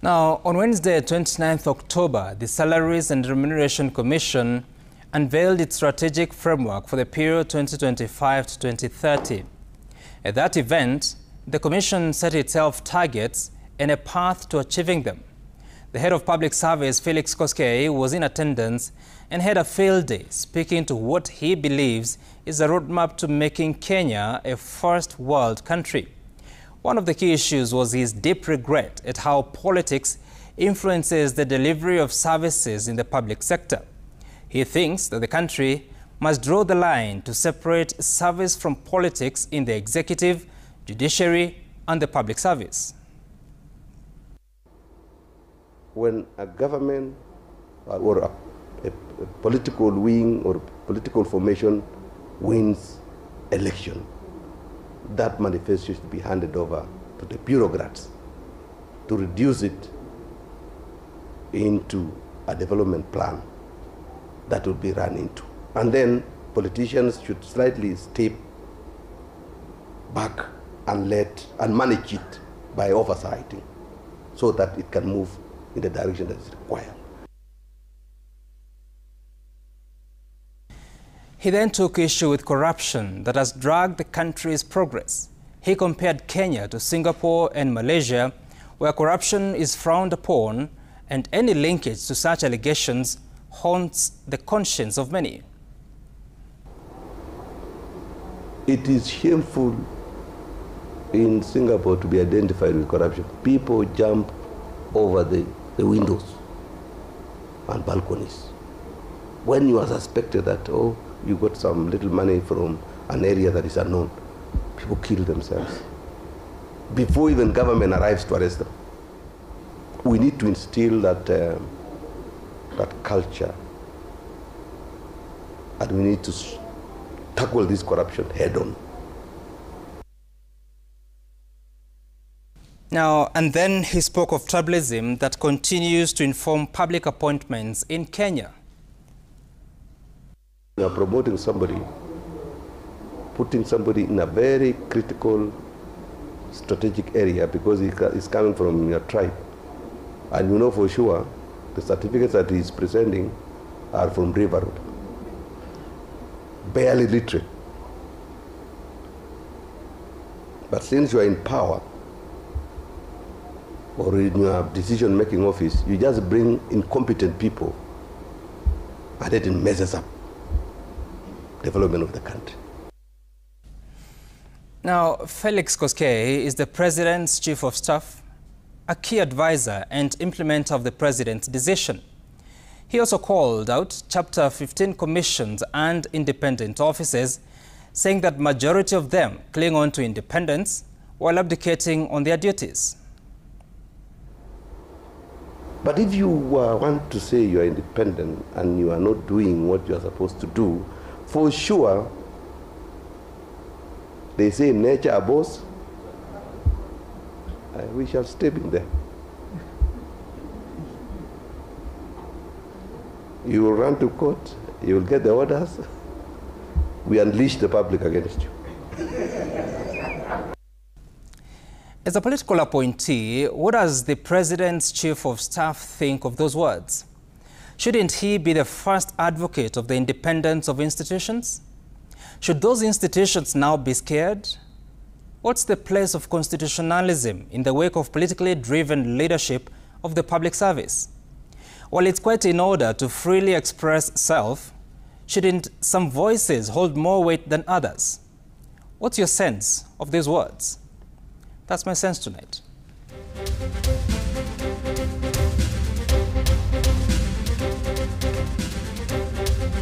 Now, on Wednesday, 29th October, the Salaries and Remuneration Commission unveiled its strategic framework for the period 2025 to 2030. At that event, the Commission set itself targets and a path to achieving them. The head of Public Service, Koskei, was in attendance and had a field day speaking to what he believes is a roadmap to making Kenya a first world country. One of the key issues was his deep regret at how politics influences the delivery of services in the public sector. He thinks that the country must draw the line to separate service from politics in the executive, judiciary, and the public service. When a government or a political wing or political formation wins election, that manifesto should be handed over to the bureaucrats to reduce it into a development plan that will be run into. And then politicians should slightly step back and manage it by oversighting so that it can move in the direction that is required. He then took issue with corruption that has dragged the country's progress. He compared Kenya to Singapore and Malaysia, where corruption is frowned upon, and any linkage to such allegations haunts the conscience of many. It is shameful in Singapore to be identified with corruption. People jump over the windows and balconies. When you are suspected that, oh, you got some little money from an area that is unknown, people kill themselves before even government arrives to arrest them. We need to instill that culture, and we need to tackle this corruption head on. Now, and then he spoke of tribalism that continues to inform public appointments in Kenya. You are promoting somebody, putting somebody in a very critical strategic area because he's coming from your tribe. And you know for sure the certificates that he's presenting are from River Road. Barely literate. But since you are in power or in your decision-making office, you just bring incompetent people and it messes up development of the country. Now, Koskei is the President's Chief of Staff, a key advisor and implementer of the President's decision. He also called out Chapter 15 commissions and independent offices, saying that majority of them cling on to independence while abdicating on their duties. But if you want to say you are independent and you are not doing what you are supposed to do, for sure, they say in nature a boss, we shall step in there. You will run to court, you will get the orders, we unleash the public against you. As a political appointee, what does the President's Chief of Staff think of those words? Shouldn't he be the first advocate of the independence of institutions? Should those institutions now be scared? What's the place of constitutionalism in the wake of politically driven leadership of the public service? While it's quite in order to freely express self, shouldn't some voices hold more weight than others? What's your sense of these words? That's my sense tonight.